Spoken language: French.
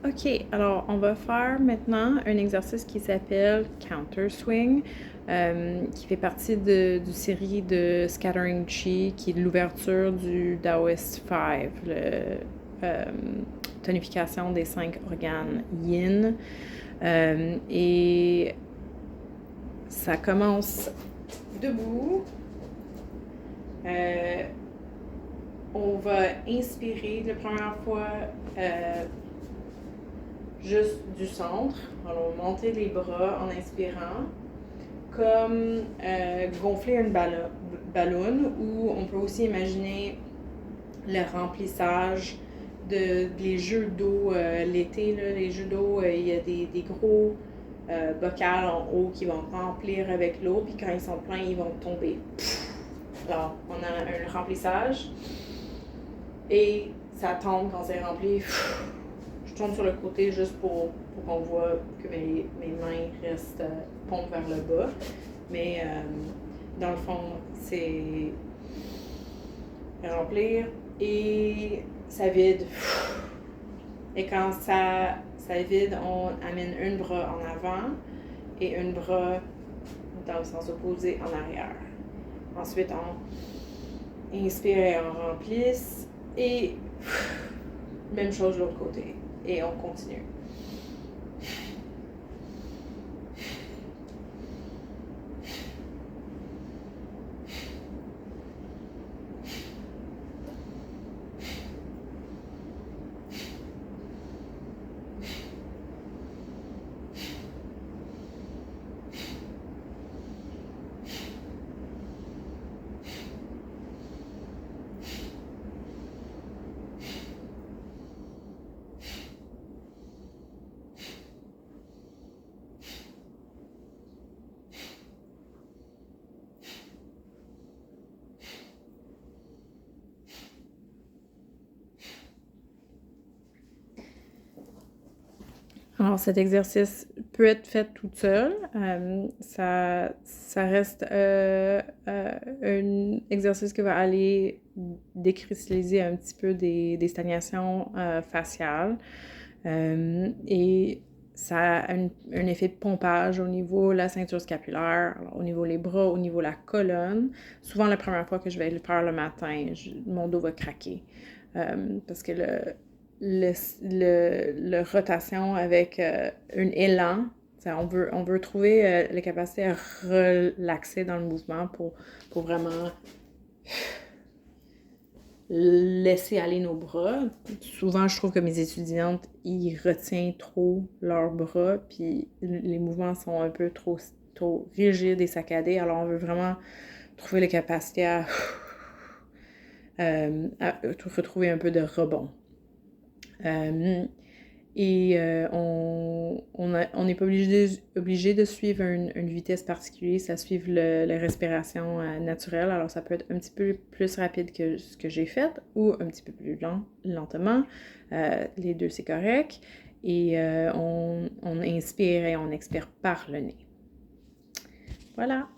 OK, alors on va faire maintenant un exercice qui s'appelle Counter Swing, qui fait partie du série de Scattering Chi, qui est l'ouverture du Taoist 5, euh, tonification des 5 organes yin. Et ça commence debout. On va inspirer la première fois juste du centre. Alors, on va monter les bras en inspirant, comme gonfler une ballon, ou on peut aussi imaginer le remplissage des jeux d'eau l'été. Là, les jeux d'eau, il y a des gros bocals en haut qui vont remplir avec l'eau, puis quand ils sont pleins, ils vont tomber. Alors, on a un remplissage et ça tombe quand c'est rempli. Je tourne sur le côté juste pour qu'on voit que mes mains restent pompent vers le bas. Mais dans le fond, c'est remplir et ça vide. Et quand ça vide, on amène un bras en avant et un bras dans le sens opposé en arrière. Ensuite, on inspire et on remplisse et même chose de l'autre côté. Et on continue. Alors, cet exercice peut être fait toute seule. Ça reste un exercice qui va aller décristalliser un petit peu des stagnations faciales. Et ça a un effet de pompage au niveau de la ceinture scapulaire, alors, au niveau des bras, au niveau de la colonne. Souvent, la première fois que je vais le faire le matin, mon dos va craquer. Parce que le rotation avec un élan, on veut trouver la capacité à relaxer dans le mouvement pour vraiment laisser aller nos bras. Souvent, je trouve que mes étudiantes, ils retiennent trop leurs bras, puis les mouvements sont un peu trop rigides et saccadés. Alors, on veut vraiment trouver la capacité à retrouver un peu de rebond. On n'est pas obligé de suivre une vitesse particulière, ça suit la respiration naturelle. Alors, ça peut être un petit peu plus rapide que ce que j'ai fait ou un petit peu plus lentement. Les deux, c'est correct. Et on inspire et on expire par le nez. Voilà.